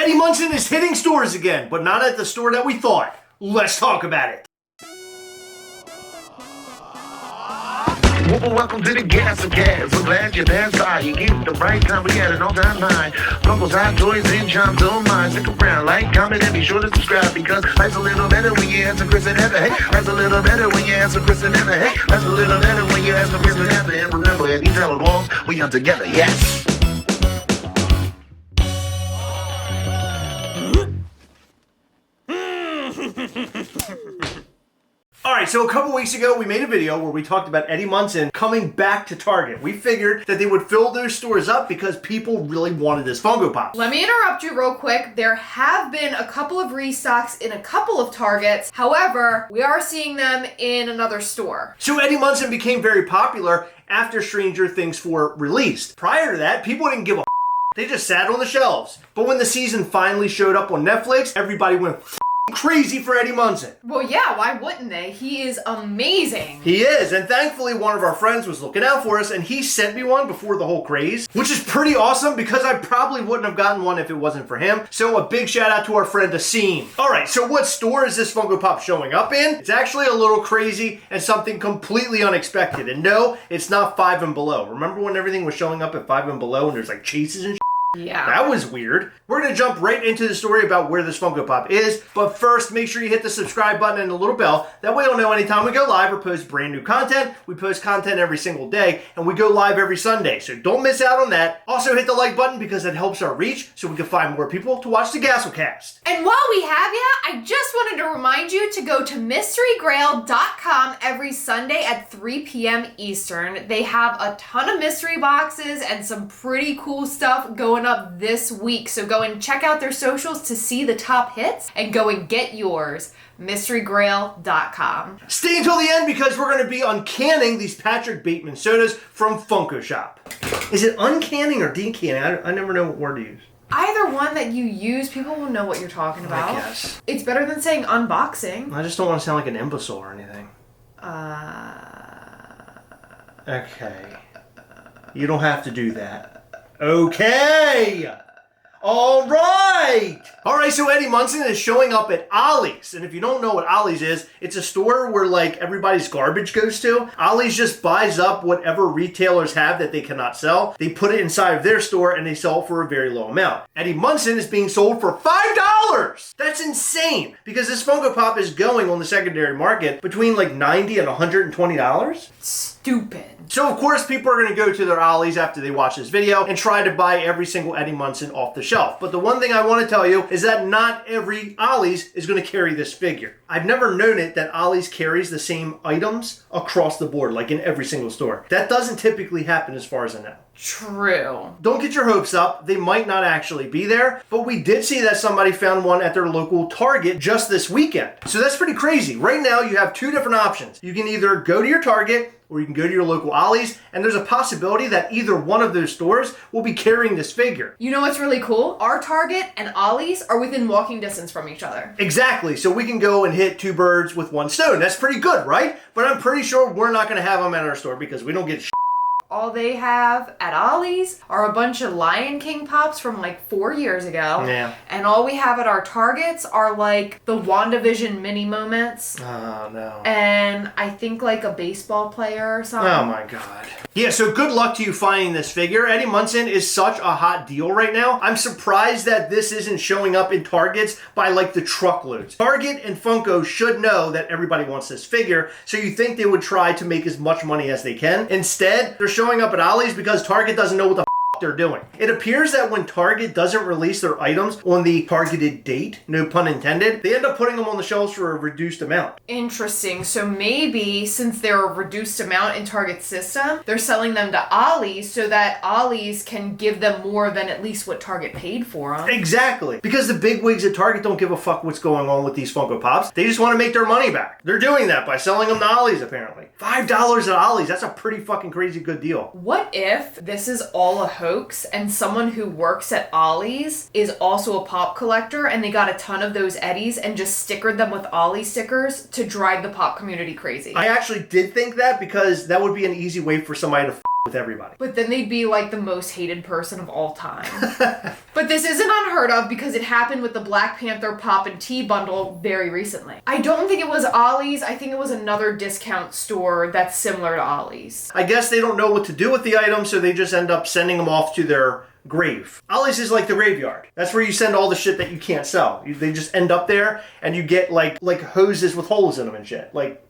Eddie Munson is hitting stores again, but not at the store that we thought. Let's talk about it. Welcome to the Gastlecast. We're glad you're there. You get the right time. We got an all-time high. Funko's hot toys and charms on mine. Stick around, like, comment, and be sure to subscribe because life's a little better when you answer Chris and Heather. Hey, life's a little better when you answer Chris and Heather. Hey, life's a little better when you answer Chris and Heather. And remember, at these hella walls, we are together. Yes. Alright, so a couple weeks ago we made a video where we talked about Eddie Munson coming back to Target. We figured that they would fill those stores up because people really wanted this Funko Pop. Let me interrupt you real quick. There have been a couple of restocks in a couple of Targets. However, we are seeing them in another store. So Eddie Munson became very popular after Stranger Things 4 released. Prior to that, people didn't give a they just sat on the shelves. But when the season finally showed up on Netflix, everybody went crazy for Eddie Munson. Well, yeah, why wouldn't they? He is amazing. He is, and thankfully one of our friends was looking out for us and he sent me one before the whole craze, which is pretty awesome because I probably wouldn't have gotten one if it wasn't for him. So a big shout out to our friend Asim. Alright, so what store is this Funko Pop showing up in? It's actually a little crazy and something completely unexpected. And no, it's not 5 and Below. Remember when everything was showing up at 5 and Below and there's like chases and shit? Yeah. That was weird. We're going to jump right into the story about where this Funko Pop is, but first make sure you hit the subscribe button and the little bell. That way you'll know anytime we go live or post brand new content. We post content every single day and we go live every Sunday, so don't miss out on that. Also hit the like button because that helps our reach so we can find more people to watch the Gastlecast. And while we have ya, I just wanted to remind you to go to mysterygrail.com every Sunday at 3 p.m. Eastern. They have a ton of mystery boxes and some pretty cool stuff going up this week. So go and check out their socials to see the top hits and go and get yours. mysterygrail.com. Stay until the end because we're going to be uncanning these Patrick Bateman sodas from Funko Shop. Is it uncanning or decanning? I never know what word to use. Either one that you use, people will know what you're talking about. I guess. It's better than saying unboxing. I just don't want to sound like an imbecile or anything. Okay. You don't have to do that. Okay! Alright! Alright, so Eddie Munson is showing up at Ollie's. And if you don't know what Ollie's is, it's a store where like everybody's garbage goes to. Ollie's just buys up whatever retailers have that they cannot sell. They put it inside of their store and they sell it for a very low amount. Eddie Munson is being sold for $5! That's insane! Because this Funko Pop is going on the secondary market between like $90 and $120. Stupid. So of course people are going to go to their Ollie's after they watch this video and try to buy every single Eddie Munson off the shelf. But the one thing I want to tell you is that not every Ollie's is going to carry this figure. I've never known it that Ollie's carries the same items across the board, like in every single store. That doesn't typically happen as far as I know. True. Don't get your hopes up. They might not actually be there, but we did see that somebody found one at their local Target just this weekend. So that's pretty crazy. Right now you have two different options. You can either go to your Target or you can go to your local Ollie's, and there's a possibility that either one of those stores will be carrying this figure. You know what's really cool? Our Target and Ollie's are within walking distance from each other. Exactly, so we can go and hit two birds with one stone. That's pretty good, right? But I'm pretty sure we're not gonna have them at our store because we don't get shit. All they have at Ollie's are a bunch of Lion King pops from like 4 years ago. Yeah. And all we have at our Targets are like the WandaVision mini moments. Oh, no. And I think like a baseball player or something. Oh my god. Yeah, so good luck to you finding this figure. Eddie Munson is such a hot deal right now. I'm surprised that this isn't showing up in Targets by like the truckloads. Target and Funko should know that everybody wants this figure, so you think they would try to make as much money as they can. Instead, they're showing up at Ollie's because Target doesn't know what the they're doing. It appears that when Target doesn't release their items on the targeted date, no pun intended, they end up putting them on the shelves for a reduced amount. Interesting. So maybe since they're a reduced amount in Target's system, they're selling them to Ollie's so that Ollie's can give them more than at least what Target paid for them. Exactly. Because the big wigs at Target don't give a fuck what's going on with these Funko Pops. They just want to make their money back. They're doing that by selling them to Ollie's apparently. $5 at Ollie's. That's a pretty fucking crazy good deal. What if this is all a hoax and someone who works at Ollie's is also a pop collector and they got a ton of those Eddies and just stickered them with Ollie stickers to drive the pop community crazy? I actually did think that because that would be an easy way for somebody to with everybody. But then they'd be like the most hated person of all time. But this isn't unheard of because it happened with the Black Panther Pop and Tea bundle very recently. I don't think it was Ollie's. I think it was another discount store that's similar to Ollie's. I guess they don't know what to do with the items, so they just end up sending them off to their grave. Ollie's is like the graveyard. That's where you send all the shit that you can't sell. They just end up there, and you get like hoses with holes in them and shit. Like,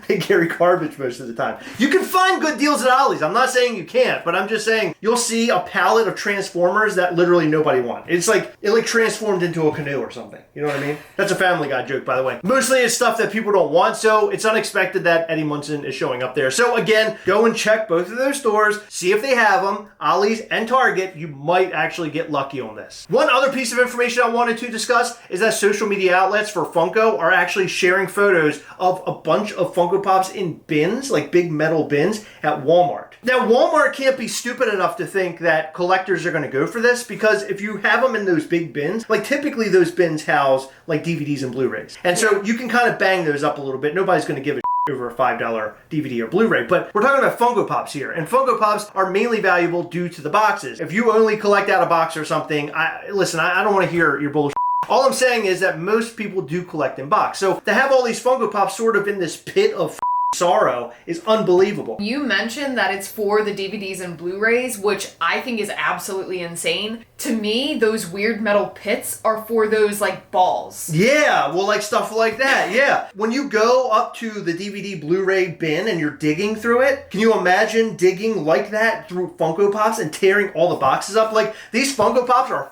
they carry garbage most of the time. You can find good deals at Ollie's. I'm not saying you can't, but I'm just saying you'll see a pallet of Transformers that literally nobody wants. It's like, it like transformed into a canoe or something. You know what I mean? That's a Family Guy joke, by the way. Mostly it's stuff that people don't want, so it's unexpected that Eddie Munson is showing up there. So again, go and check both of those stores, see if they have them, Ollie's and Target. You might actually get lucky on this. One other piece of information I wanted to discuss is that social media outlets for Funko are actually sharing photos of a bunch of Funko Pops in bins, like big metal bins at Walmart. Now, Walmart can't be stupid enough to think that collectors are going to go for this, because if you have them in those big bins, like typically those bins house like DVDs and Blu-rays. And so you can kind of bang those up a little bit. Nobody's going to give a over a $5 DVD or Blu-ray. But we're talking about Funko Pops here. And Funko Pops are mainly valuable due to the boxes. If you only collect out a box or something, I don't want to hear your bullshit. All I'm saying is that most people do collect in box. So to have all these Funko Pops sort of in this pit of sorrow is unbelievable. You mentioned that it's for the DVDs and Blu-rays, which I think is absolutely insane. To me, those weird metal pits are for those like balls. Yeah, well, like stuff like that, yeah. When you go up to the DVD Blu-ray bin and you're digging through it, can you imagine digging like that through Funko Pops and tearing all the boxes up? Like, these Funko Pops are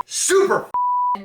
super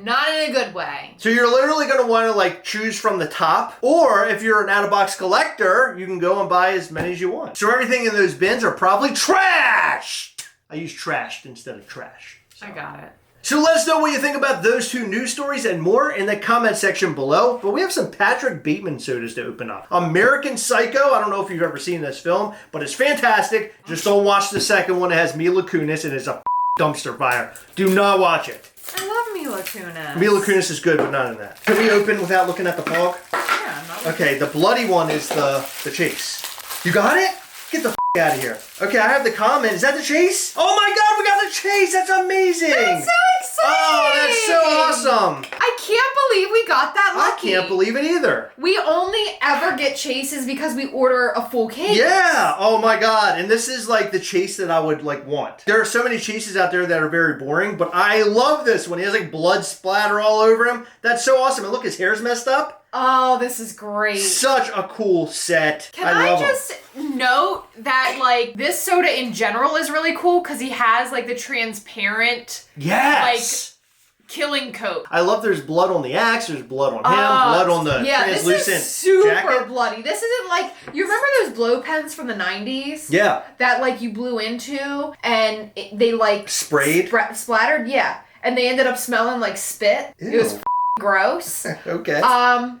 not in a good way. So you're literally going to want to like choose from the top, or if you're an out-of-box collector, you can go and buy as many as you want. So everything in those bins are probably trashed. I use trashed instead of trash. So. I got it. So let us know what you think about those two news stories and more in the comment section below. But we have some Patrick Bateman sodas to open up. American Psycho. I don't know if you've ever seen this film, but it's fantastic. Just don't watch the second one. It has Mila Kunis and it's a dumpster fire. Do not watch it. I love Mila Kunis. Mila Kunis is good, but not in that. Can we open without looking at the fog? Yeah, not Okay, the bloody one is the chase. You got it? Get the out of here. Okay, I have the comment. Is that the chase? Oh my god, we got the chase! That's amazing! That's so exciting! Oh, that's so awesome! I can't believe we got that lucky. I can't believe it either. We only ever get chases because we order a full case. Yeah! Oh my god. And this is like the chase that I would like want. There are so many chases out there that are very boring, but I love this one. He has like blood splatter all over him. That's so awesome. And look, his hair's messed up. Oh, this is great. Such a cool set. Can I just note that like this soda in general is really cool because he has like the transparent yes. like killing coat. I love there's blood on the axe, there's blood on him, blood on the translucent this is super jacket. bloody. This isn't like, you remember those blow pens from the 90s? Yeah. That like you blew into and they like sprayed? Splattered, yeah. And they ended up smelling like spit. Ew. It was gross. Okay.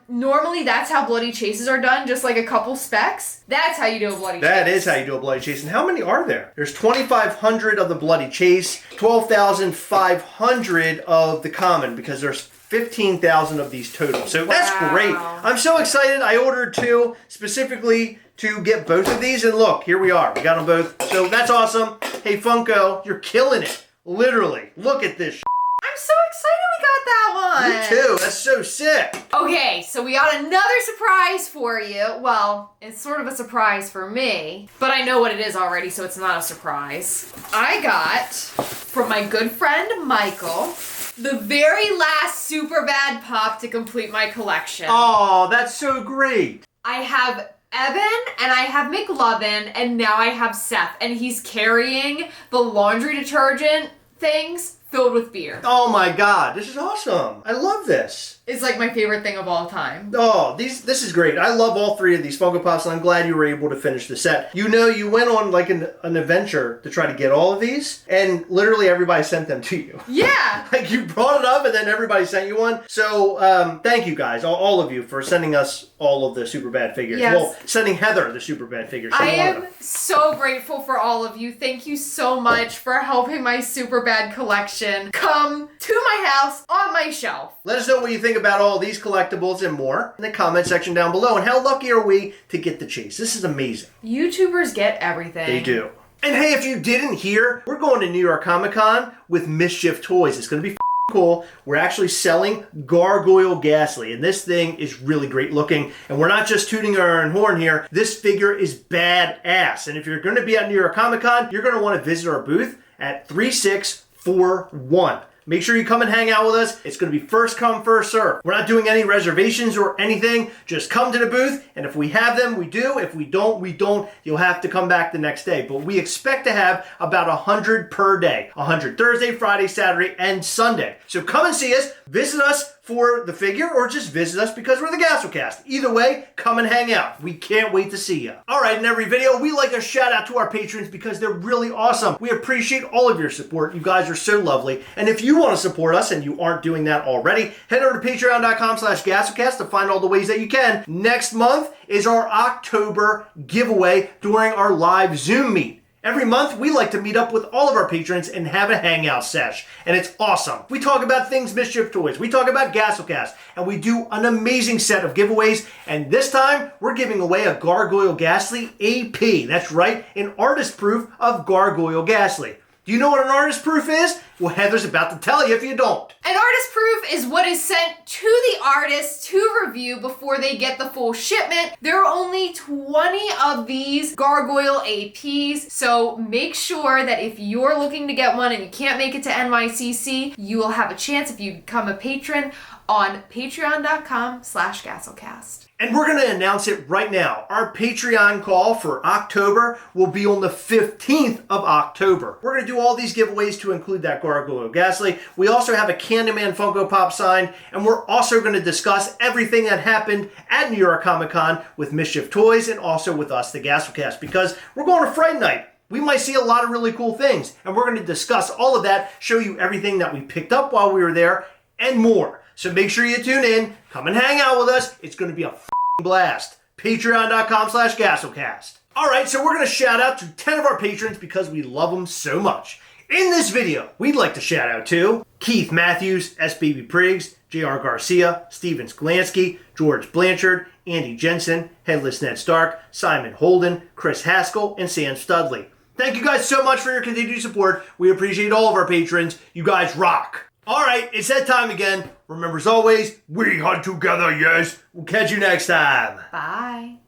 Normally that's how bloody chases are done, just like a couple specks. That's how you do a bloody chase. That is how you do a bloody chase. And how many are there? There's 2,500 of the bloody chase, 12,500 of the common, because there's 15,000 of these total. So that's great. I'm so excited. I ordered 2 specifically to get both of these. And look, here we are. We got them both. So that's awesome. Hey, Funko, you're killing it. Literally. Look at this. I'm so excited we got that one. Me too. That's so sick. Okay, so we got another surprise for you. Well, it's sort of a surprise for me, but I know what it is already, so it's not a surprise. I got, from my good friend Michael, the very last Superbad pop to complete my collection. Oh, that's so great. I have Evan and I have McLovin and now I have Seth, and he's carrying the laundry detergent things filled with beer. Oh my god, this is awesome. I love this. It's like my favorite thing of all time. Oh, this is great. I love all 3 of these Funko Pops, and I'm glad you were able to finish the set. You know, you went on like an adventure to try to get all of these, and literally everybody sent them to you. Yeah. Like, you brought it up, and then everybody sent you one. So, thank you guys, all of you, for sending us all of the Superbad figures. Yes. Well, sending Heather the Superbad figures. I am so grateful for all of you. Thank you so much for helping my Superbad collection come to my house on my shelf. Let us know what you think about all these collectibles and more in the comment section down below. And how lucky are we to get the chase? This is amazing. YouTubers get everything. They do. And hey, if you didn't hear, we're going to New York Comic Con with Mischief Toys. It's going to be cool. We're actually selling Gargoyle Ghastly, and this thing is really great looking. And we're not just tooting our own horn here. This figure is badass. And if you're going to be at New York Comic Con, you're going to want to visit our booth at 3641. Make sure you come and hang out with us. It's going to be first come, first serve. We're not doing any reservations or anything. Just come to the booth, and if we have them, we do. If we don't, we don't. You'll have to come back the next day. But we expect to have about 100 per day. 100 Thursday, Friday, Saturday, and Sunday. So come and see us. Visit us for the figure, or just visit us because we're the Gastlecast. Either way, come and hang out. We can't wait to see you. All right, in every video, we like to shout out to our patrons because they're really awesome. We appreciate all of your support. You guys are so lovely. And if you want to support us and you aren't doing that already, head over to patreon.com/Gastlecast to find all the ways that you can. Next month is our October giveaway during our live Zoom meet. Every month, we like to meet up with all of our patrons and have a hangout sesh, and it's awesome. We talk about things Mischief Toys, we talk about Gastlecast, and we do an amazing set of giveaways, and this time, we're giving away a Gargoyle Ghastly AP. That's right, an artist proof of Gargoyle Ghastly. Do you know what an artist proof is? Well, Heather's about to tell you if you don't. An artist proof is what is sent to the artist to review before they get the full shipment. There are only 20 of these Gargoyle APs, so make sure that if you're looking to get one and you can't make it to NYCC, you will have a chance if you become a patron on patreon.com/Gastlecast. And we're going to announce it right now. Our Patreon call for October will be on the 15th of October. We're going to do all these giveaways to include that Gargoyle Ghastly. We also have a Candyman Funko Pop sign, and we're also going to discuss everything that happened at New York Comic Con with Mischief Toys and also with us, the Gastlecast, because we're going to Fright Night. We might see a lot of really cool things, and we're going to discuss all of that, show you everything that we picked up while we were there, and more. So make sure you tune in, come and hang out with us. It's going to be a blast. Patreon.com/Gastlecast. All right, so we're going to shout out to 10 of our patrons because we love them so much. In this video, we'd like to shout out to Keith Matthews, S. Baby Priggs, J.R. Garcia, Steven Sklansky, George Blanchard, Andy Jensen, Headless Ned Stark, Simon Holden, Chris Haskell, and Sam Studley. Thank you guys so much for your continued support. We appreciate all of our patrons. You guys rock. All right, it's that time again. Remember, as always, we hunt together, yes. We'll catch you next time. Bye.